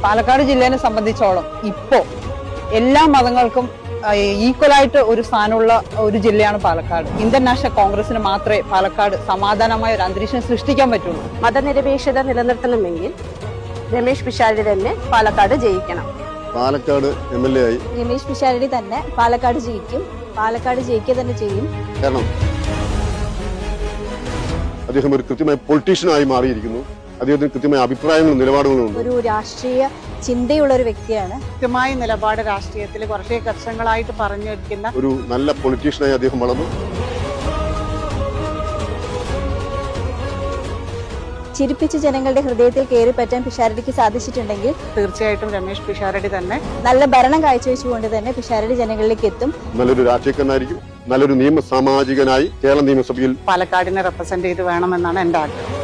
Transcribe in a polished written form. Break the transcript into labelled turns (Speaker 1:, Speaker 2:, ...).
Speaker 1: പാലക്കാട് ജില്ലേനെ സംബന്ധിച്ചോളം ഇപ്പോ എല്ലാ മതങ്ങൾക്കും ഈക്വലായിട്ട് ഒരു സ്ഥാനമുള്ള ഒരു ജില്ലയാണ് പാലക്കാട്. ഇന്ത്യൻ നാഷണൽ കോൺഗ്രസിന് മാത്രമേ പാലക്കാട് സമാധാനമായ ഒരു അന്തരീക്ഷം സൃഷ്ടിക്കാൻ പറ്റുള്ളൂ.
Speaker 2: മതനിരപേക്ഷത നിലനിർത്തണമെങ്കിൽ രമേശ് പിഷാരടി തന്നെ പാലക്കാട് ജയിക്കണം.
Speaker 3: പാലക്കാട് MLA ആയി
Speaker 4: രമേശ് പിഷാരടി തന്നെ പാലക്കാട് ജയിക്കും. പാലക്കാട് ജയിക്കുക തന്നെ ചെയ്യും.
Speaker 3: കാരണം അദ്ദേഹം ഒരു കൃത്യമായ പൊളിറ്റീഷ്യനായി മാറിയിരിക്കുന്നു. അദ്ദേഹത്തിന് കൃത്യമായ അഭിപ്രായങ്ങളും നിലപാടുകളും ഉണ്ട്.
Speaker 4: ഒരു രാഷ്ട്രീയ ചിന്തയുള്ള ഒരു വ്യക്തിയാണ്.
Speaker 1: കൃത്യമായ നിലപാട് രാഷ്ട്രീയത്തിൽ കുറേ വർഷങ്ങളായിട്ട് പറഞ്ഞു വെക്കുന്ന
Speaker 3: ഒരു നല്ല പൊളിറ്റീഷ്യനായി അദ്ദേഹം വളർന്നു.
Speaker 4: ചിരിപ്പിച്ച് ജനങ്ങളുടെ ഹൃദയത്തിൽ കയറി പറ്റാൻ പിഷാരടിക്ക് സാധിച്ചിട്ടുണ്ടെങ്കിൽ
Speaker 1: തീർച്ചയായിട്ടും രമേശ് പിഷാരടി തന്നെ
Speaker 4: നല്ല ഭരണം കാഴ്ചവെച്ചുകൊണ്ട് തന്നെ പിഷാരടി ജനങ്ങളിലേക്ക് എത്തും.
Speaker 3: നല്ലൊരു രാഷ്ട്രീയക്കാരനായിരിക്കും. നല്ലൊരു നിയമ സാമാജികനായി കേരള നിയമസഭയിൽ
Speaker 1: പാലക്കാടിനെ റെപ്രസെന്റ് ചെയ്ത് വേണമെന്നാണ് എന്റെ ആഗ്രഹം.